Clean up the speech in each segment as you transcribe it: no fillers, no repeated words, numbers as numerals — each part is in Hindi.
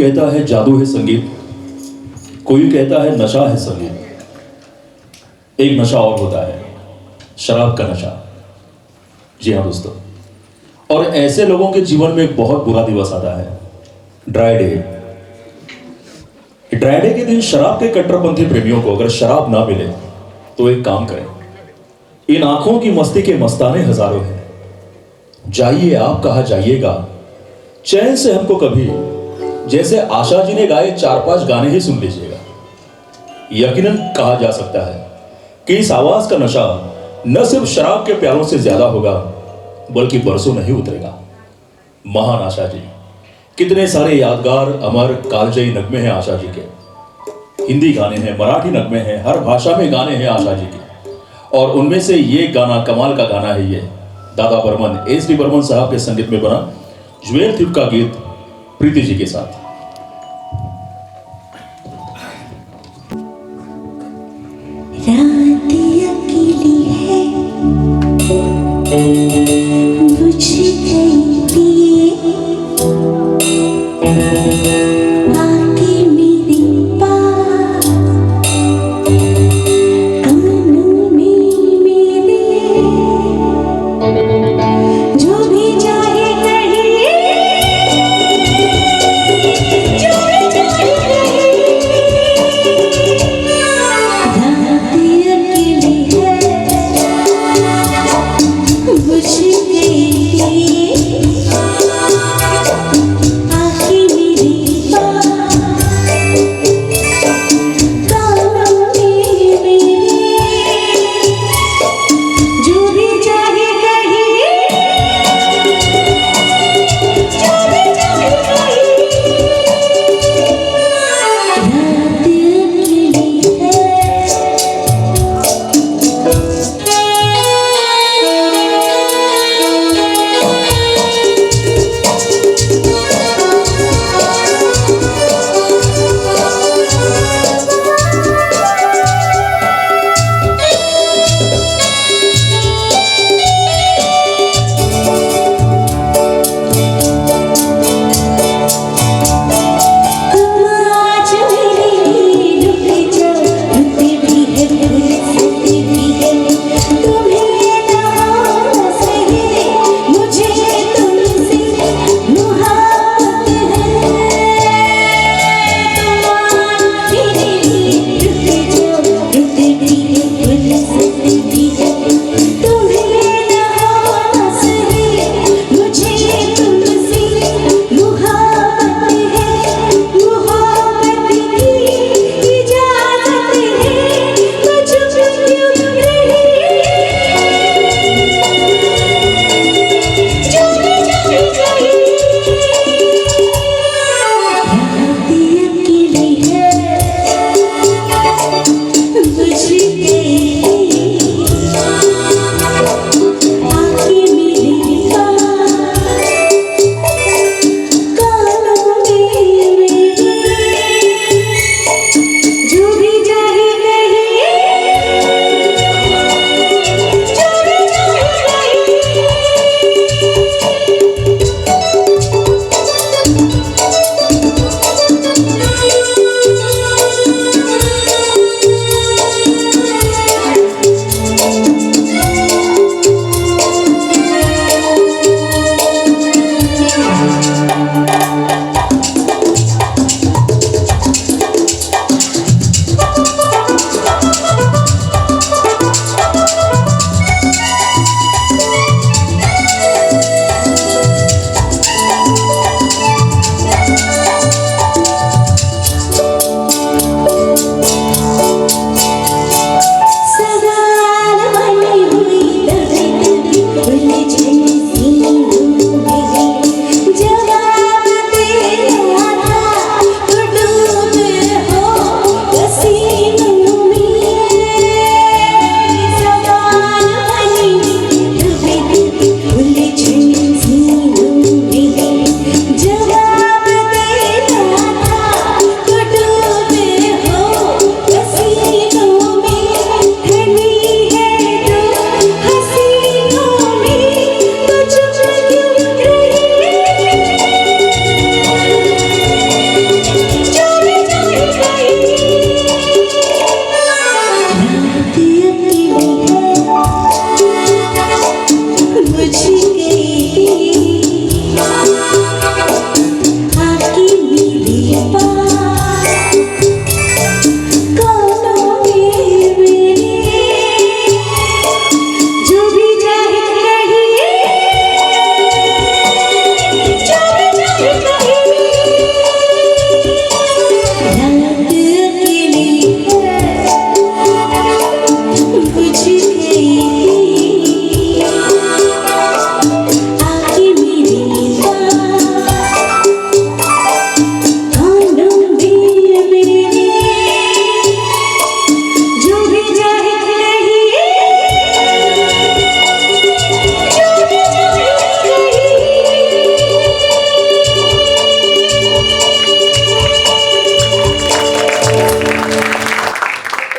कहता है जादू है संगीत, कोई कहता है नशा है संगीत। एक नशा और होता है, शराब का नशा। जी हाँ दोस्तों, और ऐसे लोगों के जीवन में एक बहुत बुरा दिवस आता है, ड्राई डे। ड्राई डे के दिन शराब के कट्टरपंथी प्रेमियों को अगर शराब ना मिले तो एक काम करें, इन आंखों की मस्ती के मस्ताने हजारों हैं। जाइए आप कहा जाइएगा, चैन से हमको कभी, जैसे आशा जी ने गाए 4-5 गाने ही सुन लीजिएगा। यकीनन कहा जा सकता है कि इस आवाज का नशा न सिर्फ शराब के प्यालों से ज्यादा होगा, बल्कि बरसों नहीं उतरेगा। महान आशा जी, कितने सारे यादगार अमर कालजयी नगमे हैं आशा जी के। हिंदी गाने हैं, मराठी नगमे हैं, हर भाषा में गाने हैं आशा जी के। और उनमें से ये गाना कमाल का गाना है, ये दादा बर्मन, एस.डी. बर्मन साहब के संगीत में बना ज्वेल थिप का गीत प्रीति जी के साथ। रात अकेली है, बुझ गई दिए, आके मेरे पास, कानों में मेरे, जो भी चाहे कहे,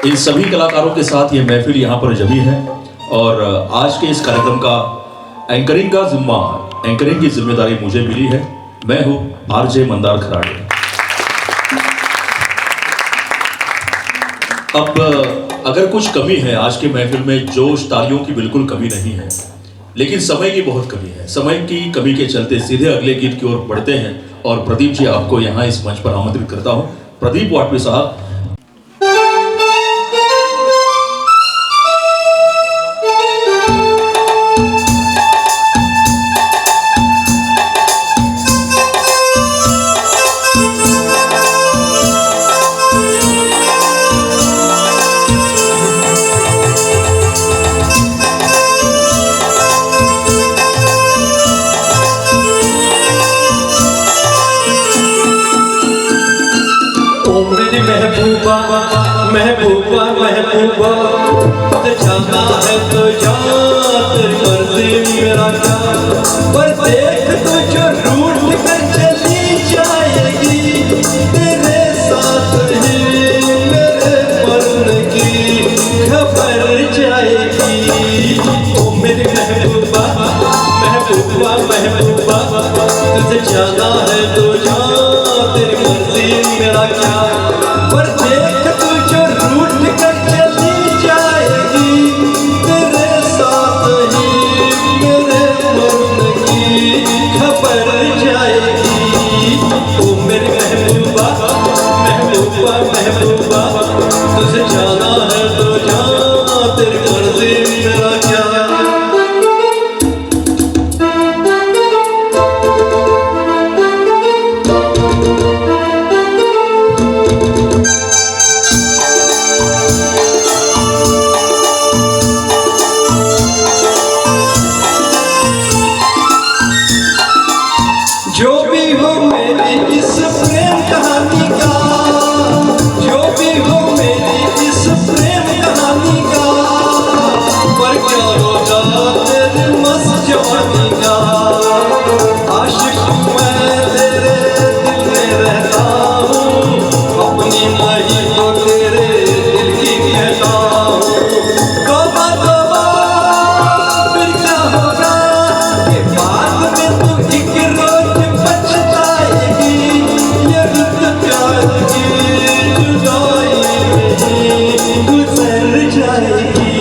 इन सभी कलाकारों के साथ ये महफिल यहाँ पर जमी है और आज के इस कार्यक्रम का एंकरिंग की जिम्मेदारी मुझे मिली है। मैं हूँ आरजे मंदार खराड़े। अब अगर कुछ कमी है आज के महफिल में, जोश तालियों की बिल्कुल कमी नहीं है, लेकिन समय की बहुत कमी है। समय की कमी के चलते सीधे अगले गीत की ओर बढ़ते हैं और प्रदीप जी आपको यहाँ इस मंच पर आमंत्रित करता हूँ। प्रदीप वाटवी साहब। महबूबा महबूबा तुझे जाना है तो जा, तेरी मर्जी मेरा क्या। पर देख तुझे रूठ कर चली जाएगी, तेरे साथ ही मेरे मरने की खबर जाएगी। ओ मेरी महबूबा महबूबा महबूबा तुझे जाना है तो जा, तेरी मर्जी मेरा क्या। पर देख तुझे रूठ कर चली जाएगी, तेरे साथ ही मेरे मरने की खबर जाएगी। ओ मेरी महबूबा महबूबा महबूबा तुझे जाना है तो जा, तेरी मर्जी मेरा क्या। जो भी हो मेरी इस प्रेम कहानी का, जो भी हो मेरी इस प्रेम कहानी का, पर क्या होगा तेरे मस्त जवानी का। आशिक मैं तेरे दिल में रहता हूँ, अपनी नहीं तो तेरे दिल की कहता हूँ। तौबा तौबा फिर क्या होगा कि बाद में तू एक रोज पछताएगी। ये रुत प्यार की जुदाई में गुजर जाएगी।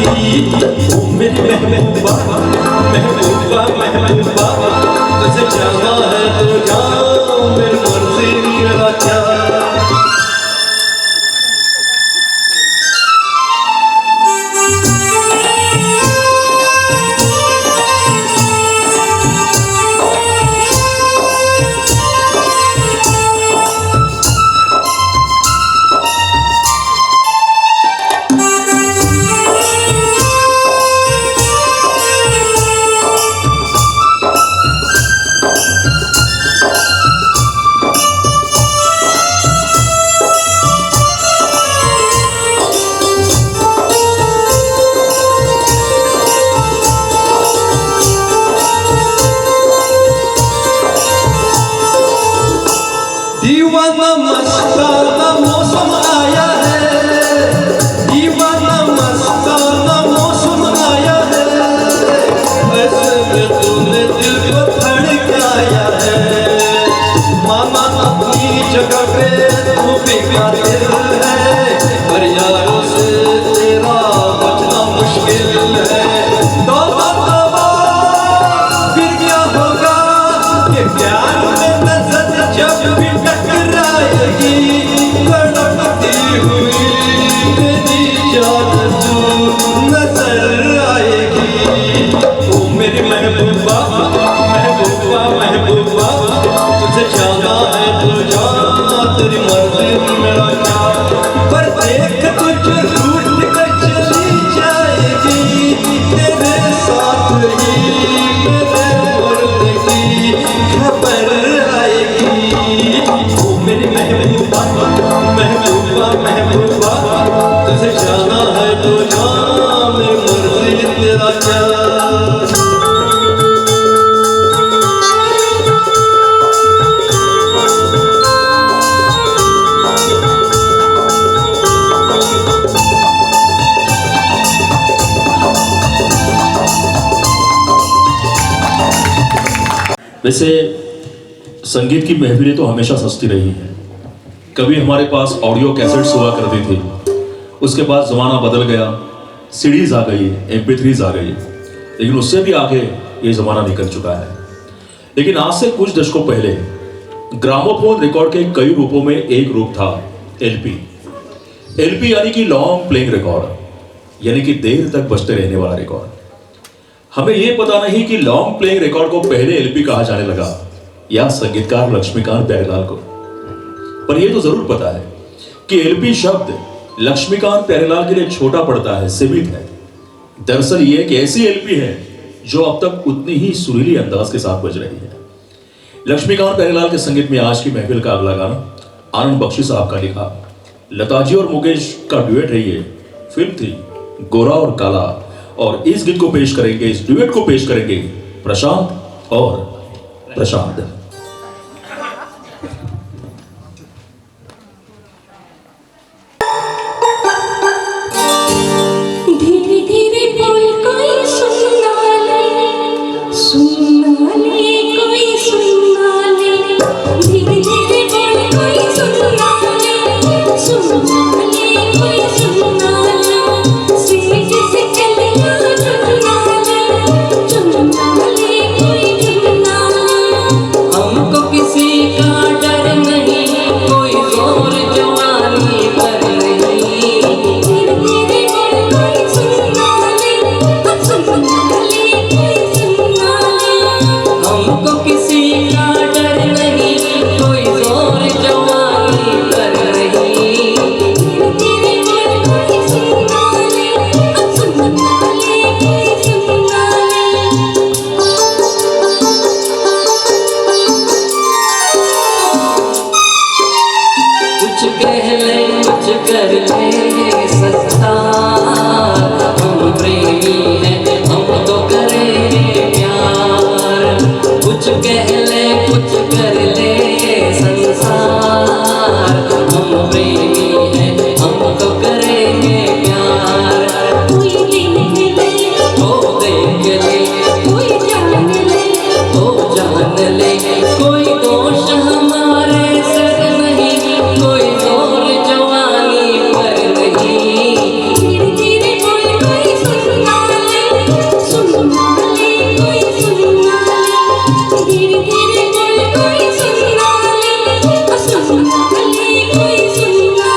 ओ मेरी महबूबा महबूबा महबूबा तुझे जाना है तो जा, मेरी मर्जी मेरा क्या। दीवाना मस्ताना मौसम आया है, दीवाना मस्ताना मौसम आया है। ऐसे में तूने दिल को धड़काया है, माना अपनी जगह पे तू भी कातिल है, पर यारों से तेरा बचना मुश्किल है। तौबा तौबा फिर क्या होगा कि प्यार में नजर जब भी टकराएगी, तड़पती हुई तेरी याद तू नजर आएगी। ओ मेरी महबूबा महबूबा महबूबा तुझे जाना है तो जा, तेरी मर्जी मेरा क्या। पर देख तुझे रूठ कर चली जाएगी, तेरे साथ ही मेरे मरने की खबर आएगी। ओ मेरी महबूबा महबूबा महबूबा तुझे जाना है तो जा, मेरी मर्जी तेरा क्या। वैसे संगीत की महफिलें तो हमेशा सस्ती रही हैं। कभी हमारे पास ऑडियो कैसेट्स हुआ करती थी, उसके बाद ज़माना बदल गया, सीडीज़ आ गई, MP3s आ गई, लेकिन उससे भी आगे ये ज़माना निकल चुका है। लेकिन आज से कुछ दशकों पहले ग्रामोफोन रिकॉर्ड के कई रूपों में एक रूप था LP यानी कि लॉन्ग प्लेइंग रिकॉर्ड, यानी कि देर तक बजते रहने वाला रिकॉर्ड। हमें यह पता नहीं कि लॉन्ग प्लेइंग रिकॉर्ड को पहले LP कहा जाने लगा या संगीतकार लक्ष्मीकांत प्यारेलाल को, पर यह तो जरूर पता है कि LP शब्द लक्ष्मीकांत प्यारेलाल के लिए छोटा पड़ता है, सीमित है। दरअसल ये एक ऐसी LP है जो अब तक उतनी ही सुरीली अंदाज के साथ बज रही है। लक्ष्मीकांत प्यारेलाल के संगीत में आज की महफिल का अगला गाना आनंद बख्शी साहब का लिखा, लता जी और मुकेश का ड्यूएट है। ये फिल्म थी गोरा और काला, और इस गीत को पेश करेंगे, इस ड्यूएट को पेश करेंगे प्रशांत और प्रशांत। धीरे धीरे बोल कोई सुनना ले कोई सुनना ले, धीरे धीरे बोल कोई सुनना ले कोई सुनना ले, सीने से चलिया चुनना ले कोई चुनना ले। हमको किसी का डर नहीं, कोई जोर जवानी पर नहीं। धीरे धीरे बोल कोई सुनना ले कोई सुनना ले। हमको किसी का डर नहीं, कोई जोर जवानी पर नहीं। धीरे धीरे बोल कोई सुनना ले कोई सुनना ले। कुछ कह ले कुछ कर ले सस्ता, हम प्रेमी हैं हम तो करेंगे प्यार। कुछ कह ले कुछ कर ले संसार, हम प्रेमी हैं हम तो करेंगे प्यार। कोई देख ले ओ देख ले कोई जान ले, ओ जान ले, कोई दोष हमारे सर नहीं, कोई जोर जवानी पर नहीं। धीरे धीरे बोल कोई सुनना ले कोई सुनना ले, धीरे धीरे बोल कोई सुनना ले कोई सुनना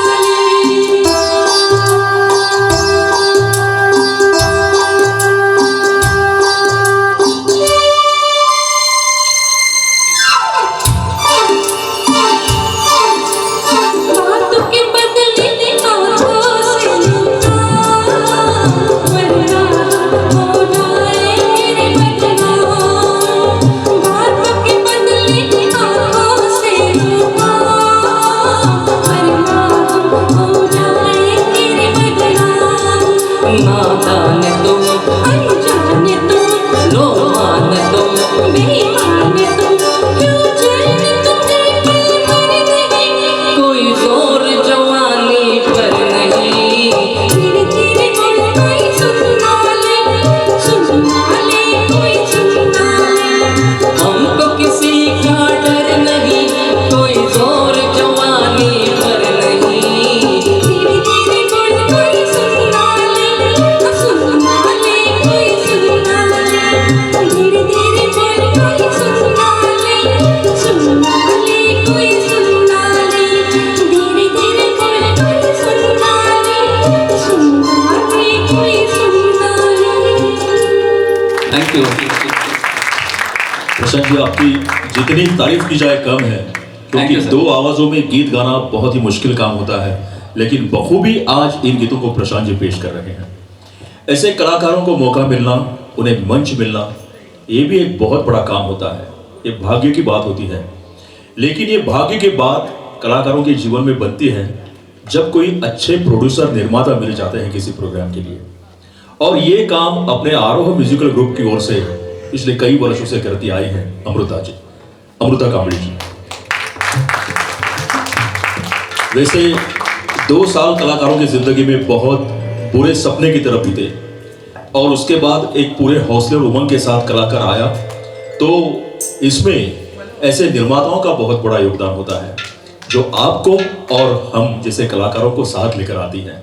बातों के बदले आँखों से वरना हो जाए मेरे बदनाम। बातों के बदले आँखों से वरना हो जाए मेरे बदनाम। नादान तुम अनजान तुम लो मान तुम, बेईमान तुम, क्यों चैन तुम्हें पल भर नहीं। कोई जोर जवानी पर नहीं। धीरे धीरे बोल कोई सुनना ले कोई सुनना ले। हमको किसी का डर नहीं, कोई जोर जवानी पर नहीं। धीरे धीरे बोल कोई सुनना ले कोई सुनना ले। धीरे धीरे बोल कोई सुनना ले कोई सुनना ले। धीरे धीरे बोल कोई सुनना ले कोई सुनना ले। Thank you. प्रशांत जी, आपकी जितनी तारीफ की जाए कम है, Thank क्योंकि you, sir. दो आवाजों में गीत गाना बहुत ही मुश्किल काम होता है, लेकिन बखूबी आज इन गीतों को प्रशांत जी पेश कर रहे हैं। ऐसे कलाकारों को मौका मिलना, उन्हें मंच मिलना, ये भी एक बहुत बड़ा काम होता है, ये भाग्य की बात होती है। लेकिन ये भाग्य की बात कलाकारों के जीवन में बनती है जब कोई अच्छे प्रोड्यूसर निर्माता मिल जाते हैं किसी प्रोग्राम के लिए। और ये काम अपने आरोह म्यूजिकल ग्रुप की ओर से पिछले कई वर्षों से करती आई है अमृता कांबड़ी जी। वैसे 2 साल कलाकारों की जिंदगी में बहुत बुरे सपने की तरफ बीते, और उसके बाद एक पूरे हौसले और उमंग के साथ कलाकार आया तो इसमें ऐसे निर्माताओं का बहुत बड़ा योगदान होता है जो आपको और हम जैसे कलाकारों को साथ लेकर आती हैं।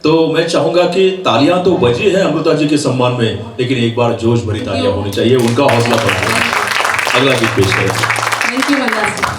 तो मैं चाहूंगा कि तालियां तो बजी हैं अमृता जी के सम्मान में, लेकिन एक बार जोश भरी तालियां होनी चाहिए, उनका हौसला बढ़ाएं। अगला गीत पेश करें। Thank you Mandar.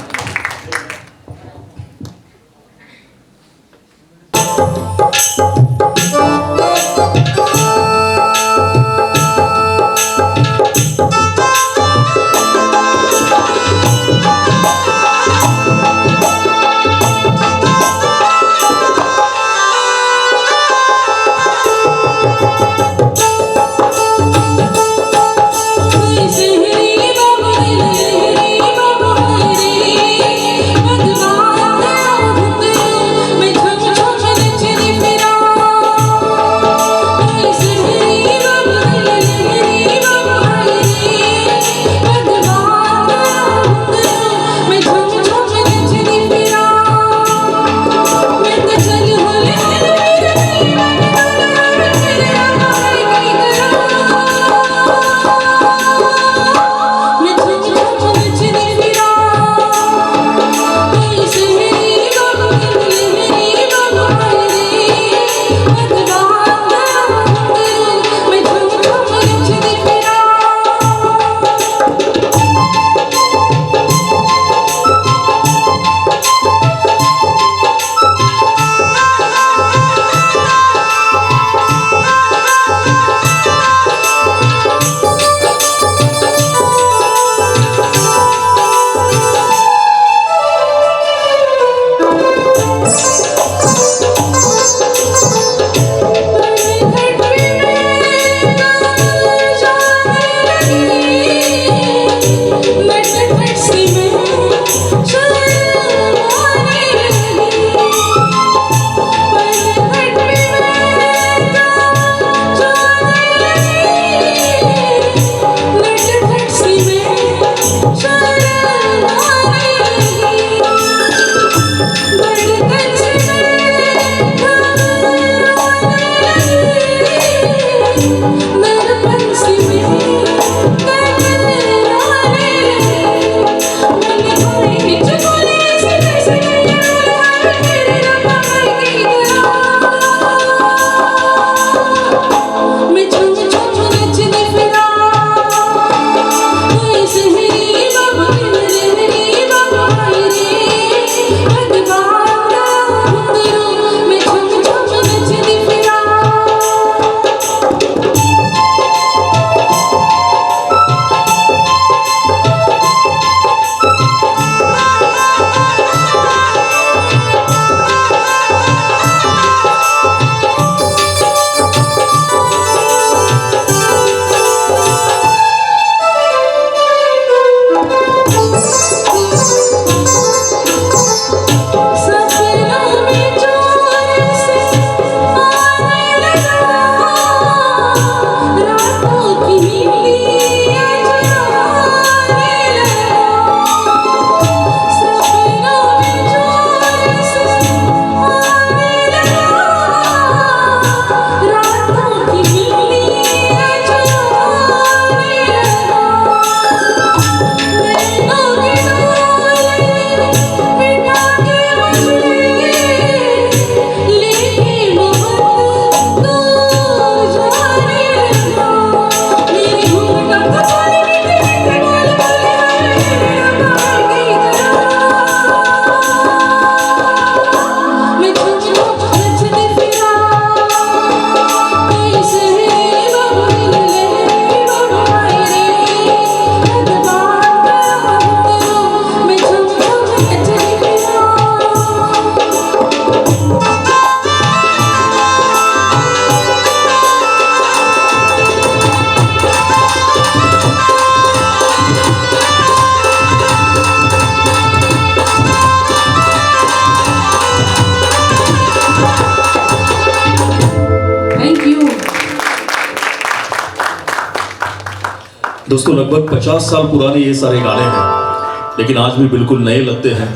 दोस्तों लगभग 50 साल पुराने ये सारे गाने हैं, लेकिन आज भी बिल्कुल नए लगते हैं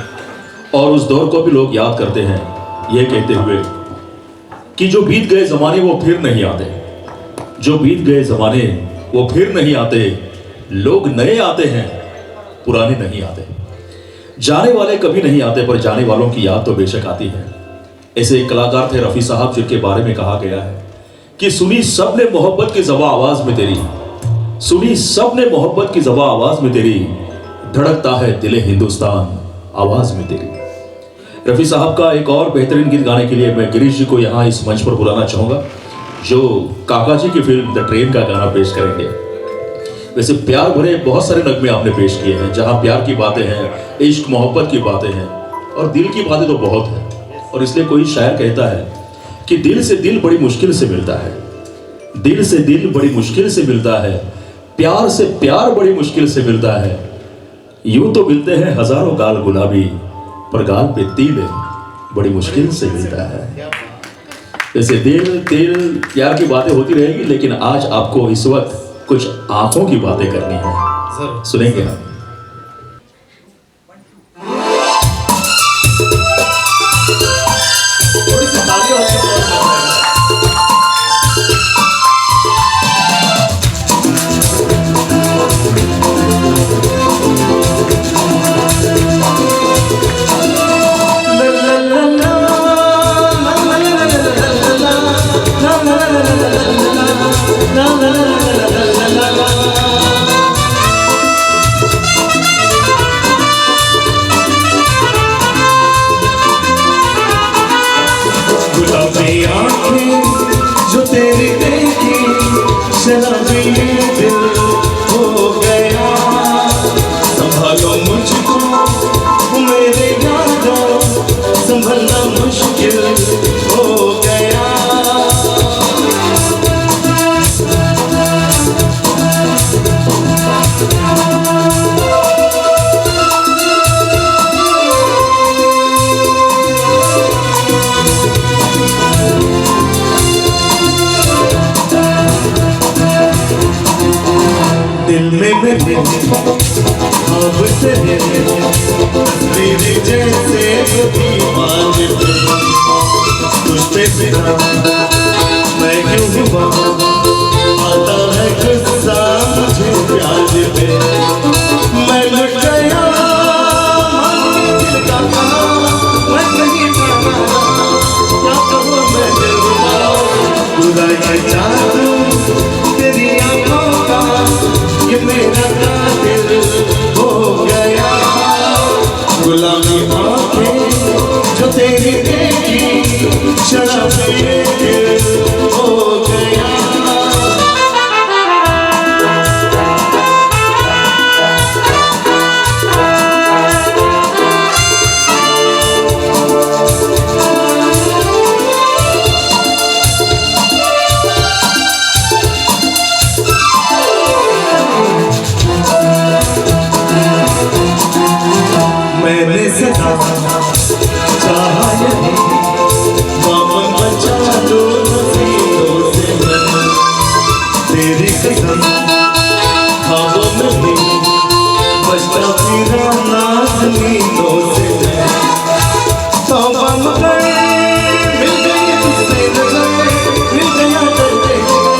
और उस दौर को भी लोग याद करते हैं, ये कहते हुए कि जो बीत गए जमाने वो फिर नहीं आते, जो बीत गए जमाने वो फिर नहीं आते, लोग नए आते हैं पुराने नहीं आते। जाने वाले कभी नहीं आते, पर जाने वालों की याद तो बेशक आती है। ऐसे एक कलाकार थे रफ़ी साहब, जिनके बारे में कहा गया है कि सुनी सबने मोहब्बत की ज़बा आवाज़ में तेरी, सुनी सबने मोहब्बत की ज़बा आवाज़ में तेरी, धड़कता है दिले हिंदुस्तान आवाज़ में तेरी। रफ़ी साहब का एक और बेहतरीन गीत गाने के लिए मैं गिरीश जी को यहाँ इस मंच पर बुलाना चाहूँगा, जो काका जी की फिल्म द ट्रेन का गाना पेश करेंगे। वैसे प्यार भरे बहुत सारे नगमे आपने पेश किए हैं, जहाँ प्यार की बातें हैं, इश्क मोहब्बत की बातें हैं, और दिल की बातें तो बहुत हैं। और इसलिए कोई शायर कहता है कि दिल से दिल बड़ी मुश्किल से मिलता है, दिल से दिल बड़ी मुश्किल से मिलता है, प्यार से प्यार बड़ी मुश्किल से मिलता है। यूं तो मिलते हैं हजारों गाल गुलाबी, पर गाल पे तिल बड़ी मुश्किल से मिलता है। जैसे दिल तिल प्यार की बातें होती रहेगी, लेकिन आज आपको इस वक्त कुछ आंखों की बातें करनी है, सुनेंगे आप। गुलाबी आंखें जो तेरी देखी, शराबी दिल हो गया। संभालो मुझको मेरे यादों, संभलना मुश्किल हो गया। दिल में मेरे ख्वाब तेरे, तस्वीर जैसे दीवान पे, तुझ पे फिदा मैं क्यों हुआ, आता है गुस्सा मुझे प्यार पे। मैं लुट गया दिल का कहा, मैं नहीं पाना, क्या कहूँ मैं दिल का, बुरा ये जादू तेरी आंखों का, ये मेरा कातिल हो गया। गुलाबी आंखें जो तेरी देखी, शराबी दिल हो गया। मैंने सदा चाहा यही, बाबन बचा लो नसीबों से मैं, तेरी कसम ख्वाबों में भी बचता फिरा नाज़नीनों से मैं। तौबा मगर मिल गई तुझसे नज़र, मिल गया डरते हुए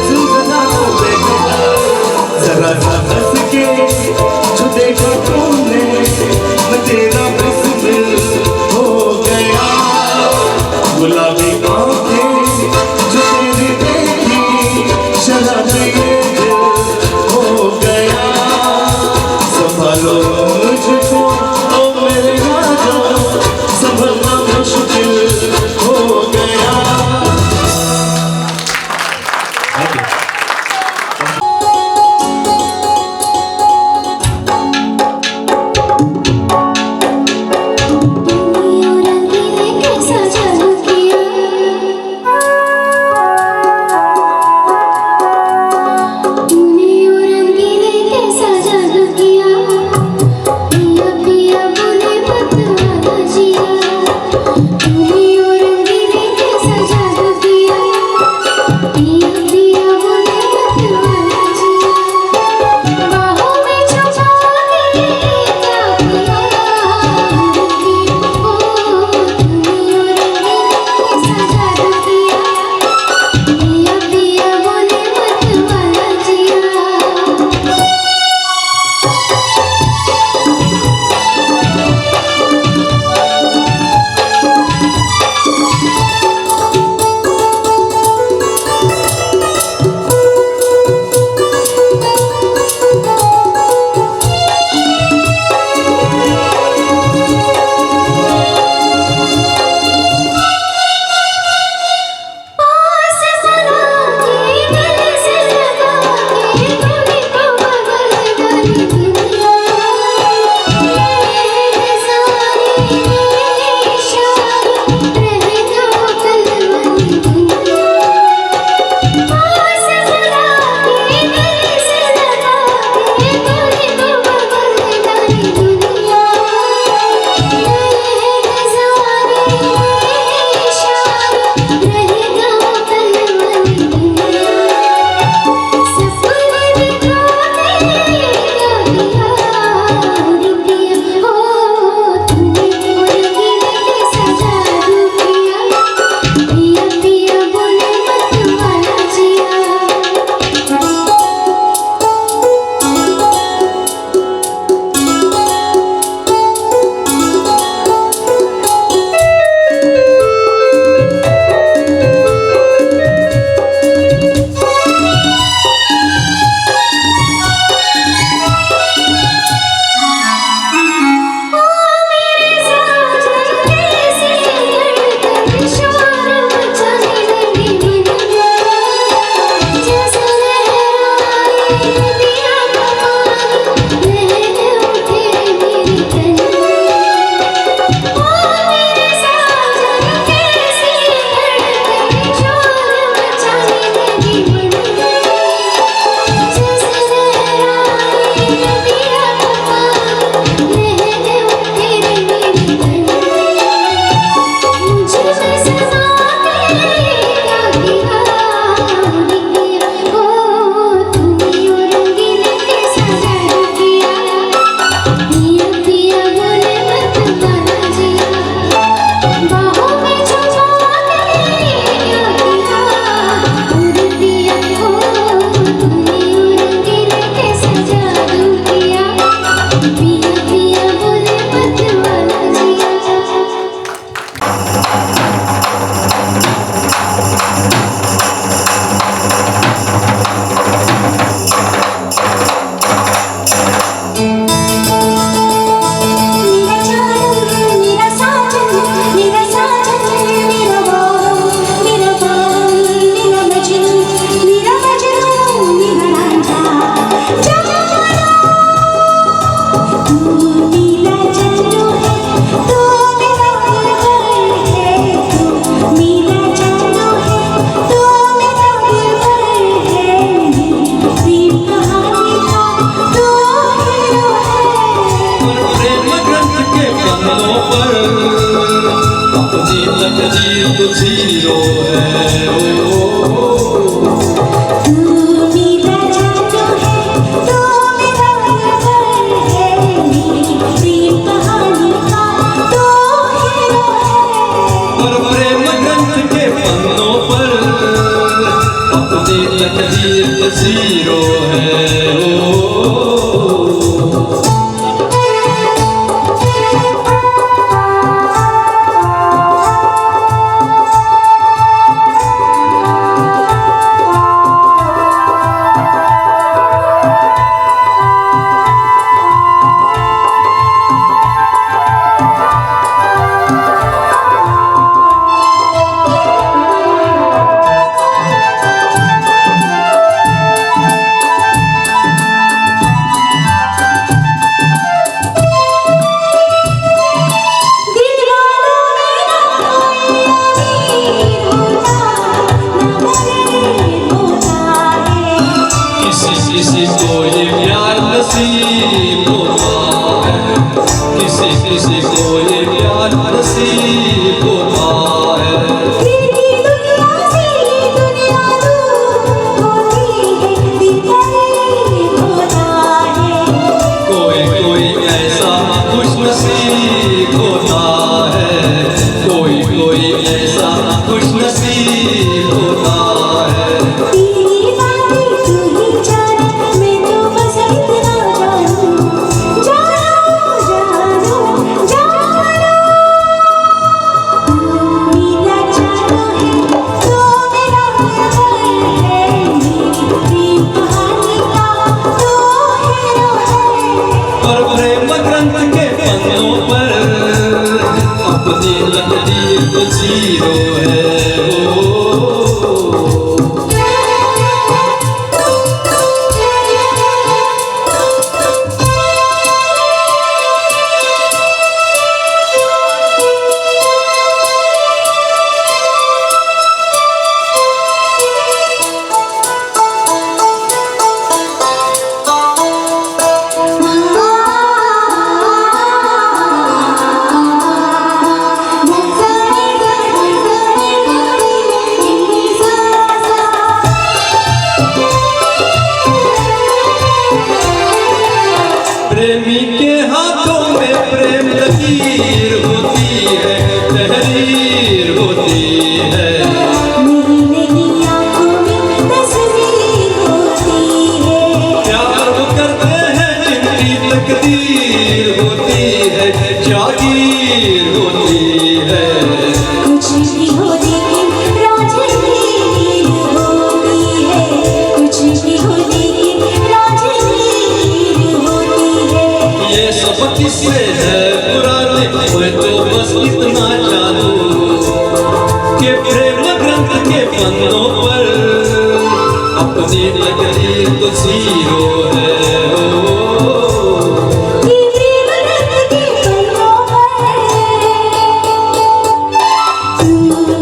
ज़िंदगा को देखा, जरा सा हंस के जो देखा तुमने, मैं तेरा बिस्मिल हो गया। गुलाबी आंखें जो तेरी देखी, शराबी दिल हो गया। संभालो मुझको ओ मेरे यादों, संभलना मुश्किल हो गया। जीरो है तू मेरा जादू है, तू मेरा लवर है, मेरी प्रेम कहानी का तू हीरो है। और प्रेम ग्रंथ के पन्नों पर अपनी तकदीर जीरो है किसी को ये प्यार नसीब होता है, किसी को ये प्यार नसीब होता है। तेरी दुनिया से दुनिया दूर होती है, दिल करीब होता है। कोई ऐसा खुश नसीब होता है, कोई ऐसा खुश नसीब होता है। तेरी बातें तू ही जाने, मैं तो बस इतना जानूं, जानूं, जानूं। तू मेरा जादू है, तू मेरा लवर है, मेरी प्रेम कहानी का तू हीरो है। और प्रेम ग्रंथ के पन्नों पर अपनी तकदीर जीरो है प्रेमी के हाथों में प्रेम लकीर होती है, तहरीर होती है। मेरी आँखों में तस्वीर होती है। प्यार वो करते हैं जिनकी तकदीर होती है, जागीर होती है। कुछ भी हो लेकिन राजनीर होती है, कुछ भी हो लेकिन राजनीर होती है। ये सब किससे है पुराने, मैं तो बस इतना जानूं कि प्रेम ग्रंथ के पन्नों पर अपनी तकदीर तो जीरो है तेरी बरत के पन्नों पर तू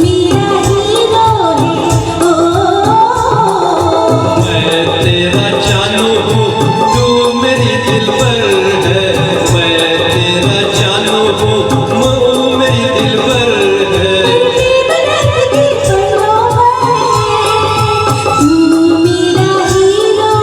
मेरा हीरो है। मैं तेरा जानू हूँ, तू मेरी दिलबर है। मैं तेरा जानू हूँ, तू मेरी दिलबर है। तेरी बरत के पन्नों पर तू मेरा हीरो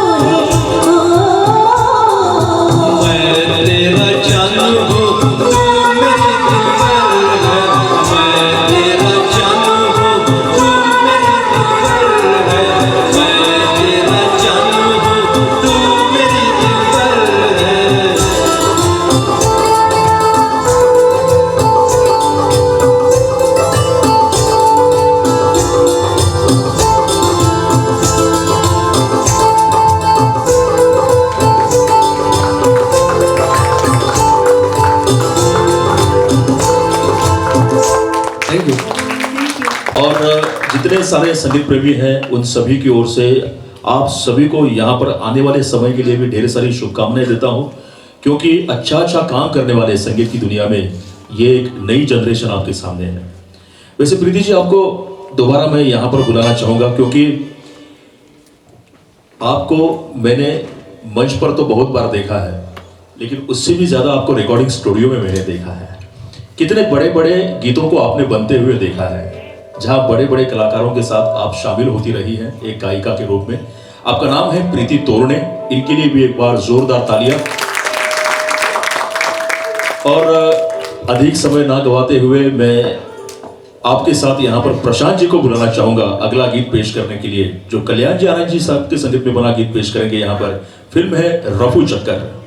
जितने सारे संगीत प्रेमी हैं उन सभी की ओर से आप सभी को यहाँ पर आने वाले समय के लिए भी ढेर सारी शुभकामनाएं देता हूँ, क्योंकि अच्छा काम करने वाले संगीत की दुनिया में ये एक नई जनरेशन आपके सामने है। वैसे प्रीति जी, आपको दोबारा मैं यहाँ पर बुलाना चाहूँगा, क्योंकि आपको मैंने मंच पर तो बहुत बार देखा है, लेकिन उससे भी ज़्यादा आपको रिकॉर्डिंग स्टूडियो में मैंने देखा है। कितने बड़े बड़े गीतों को आपने बनते हुए देखा है, जहां बड़े बड़े कलाकारों के साथ आप शामिल होती रही हैं एक गायिका के रूप में। आपका नाम है प्रीति तोरणे। इनके लिए भी एक बार जोरदार तालियां। और अधिक समय ना गवाते हुए मैं आपके साथ यहाँ पर प्रशांत जी को बुलाना चाहूंगा अगला गीत पेश करने के लिए, जो कल्याण जी आनंद जी साहब के संगीत में बना गीत पेश करेंगे। यहाँ पर फिल्म है रफू चक्कर।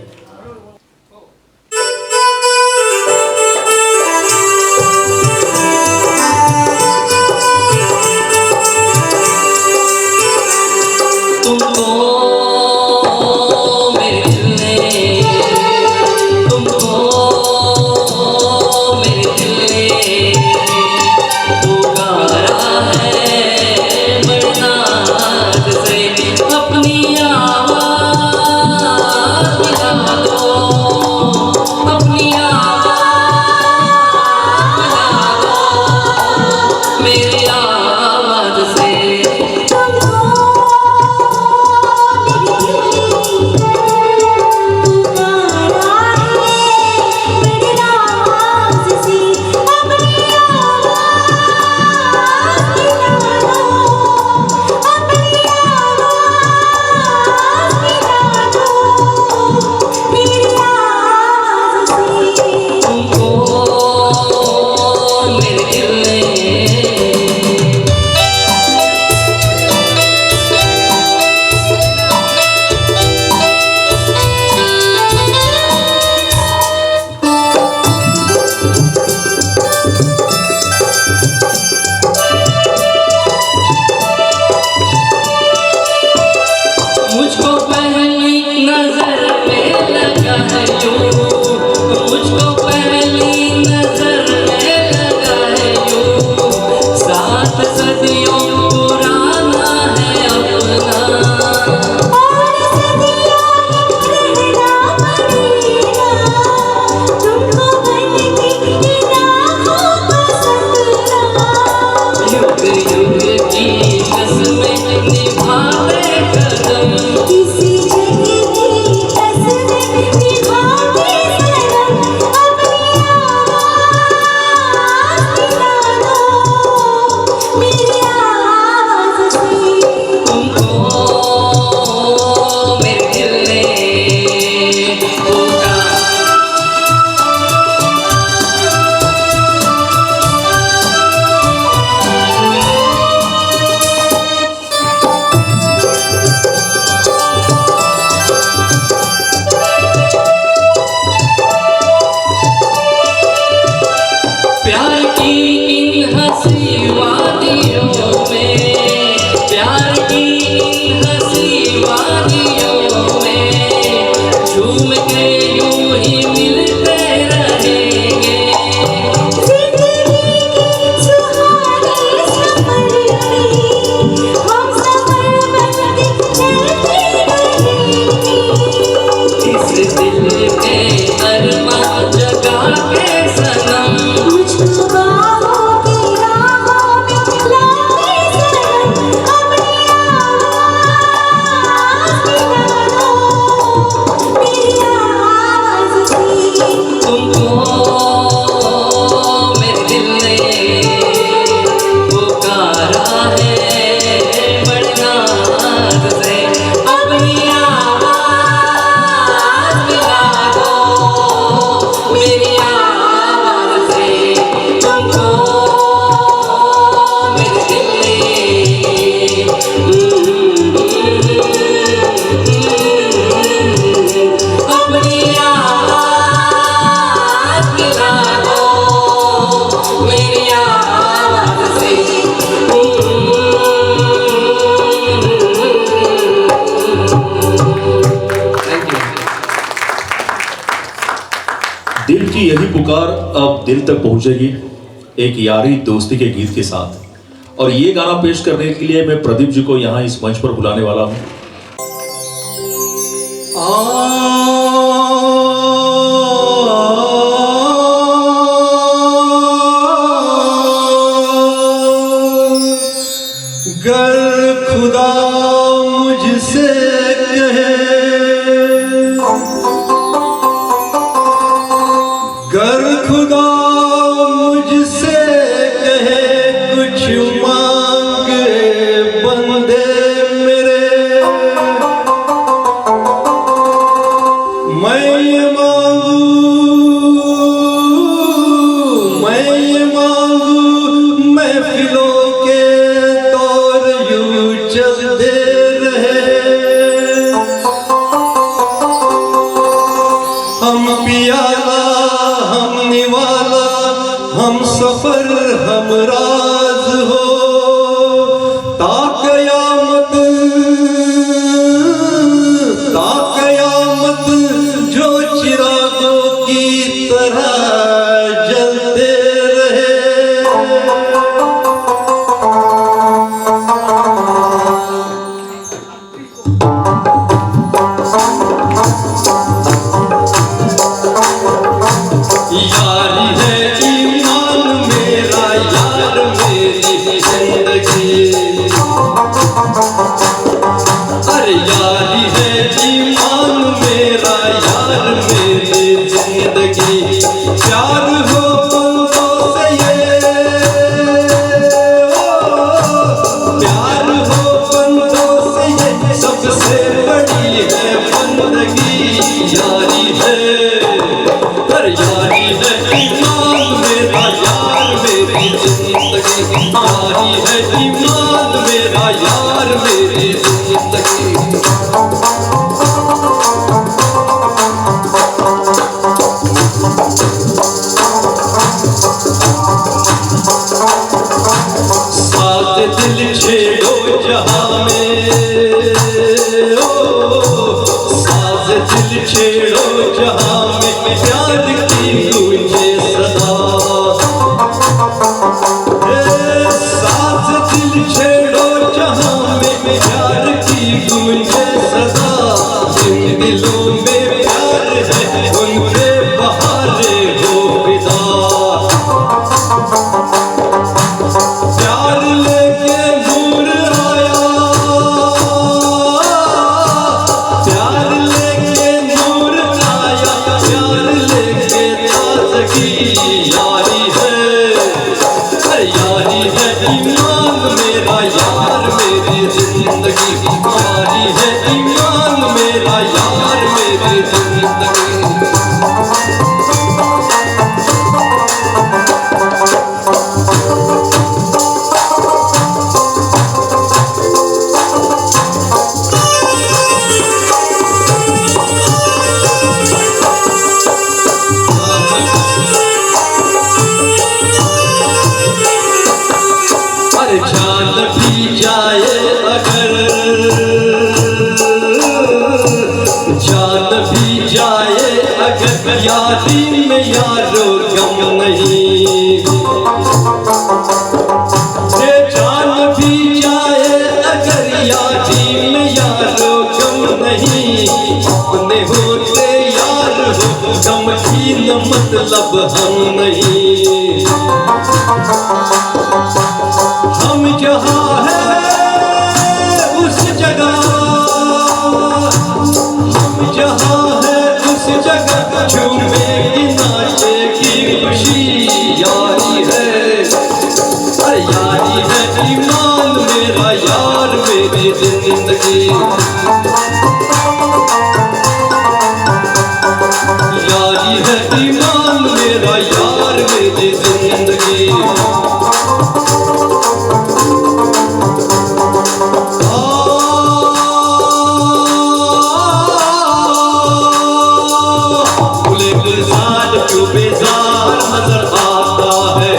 दिल की यही पुकार अब दिल तक पहुंचेगी एक यारी दोस्ती के गीत के साथ। और ये गाना पेश करने के लिए मैं प्रदीप जी को यहाँ इस मंच पर बुलाने वाला हूँ। गर खुदा मुझसे कहे, गर खुदा मुझसे कहे कुछ जिए। अरे यारी है ईमान मेरा यार मेरी जिंदगी, प्यार हो बंदों से ये, प्यार हो बंदों से ये सबसे बड़ी है बंदगी। यारी है, अरे यारी है ईमान मेरा यार मेरी जिंदगी, यारी है ईमान मेरा यार मेरी जिंदगी। साथ दिल छेड़ो जहां में, ओ साथ दिल छेड़ो जहां में प्यार की गूंजे सदा। साथ दिल छेड़ो जहां में प्यार की गूंजे सदा। जिन दिलों में प्यार है उन पे बहारे हो फिदा। प्यार लेके नूर आया, प्यार लेके नूर आया, प्यार लेके ताजगी। यारी है, अरे यारी है ईमान मेरा यार मेरी जिंदगी, यारी है ईमान मेरा यार मेरी जिंदगी। अरे जान भी जाए अगर, जान भी जाए अगर यारी में यारो गम नहीं। ये जान भी जाए अगर यारी में यारो गम नहीं। अपने होते यार हो गम की न मतलब हम नहीं। हम जहाँ हैं उस जगह, हम जहाँ हैं उस जगह झूमेगी नाचेगी खुशी। यारी है, अरे यारी है ईमान मेरा यार मेरी जिंदगी। यारी है ईमान मेरा यार मेरी जिंदगी। क्यों बेजार नजर आता है,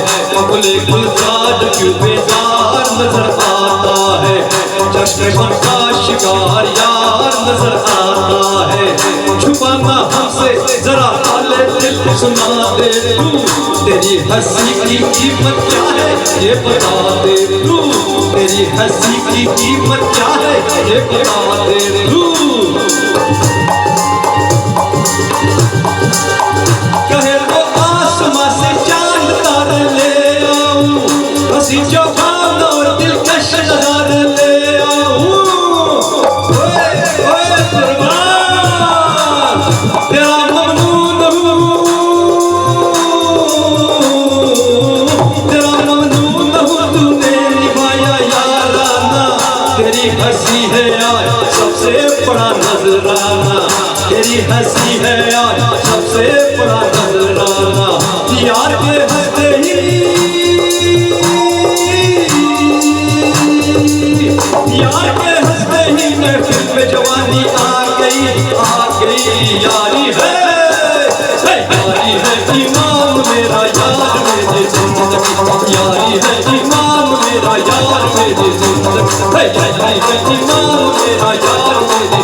गुले गुलजार क्यों बेजार नजर आता है। जश्न मन का शिकार यार नजर आता है। छुपाना हमसे जरा हाले दिल सुना दे तू, तेरी हंसी की कीमत क्या है ये बता दे तू। तेरी हंसी की कीमत क्या है ये बता दे तू। कहे तो आसमां से चांद तारे ले आऊं, हंसी जवान और दिलकश नजारे ले आऊं। ओए ओए कुर्बान तेरा ममनून हूँ, तेरा ममनून हूँ। तूने निभाया याराना, तेरी हंसी है यार सबसे बड़ा नजराना। तेरी हंसी है यार सबसे बड़ा नजराना। यार के हंसते ही, यार के हंसते ही महफिल में जवानी आ गई, आ गई। यारी है, यारी है ईमान मेरा यार मेरी जिंदगी। यारी है ईमान मेरा यार मेरी जिंदगी। यारी है ईमान मेरा यार मेरी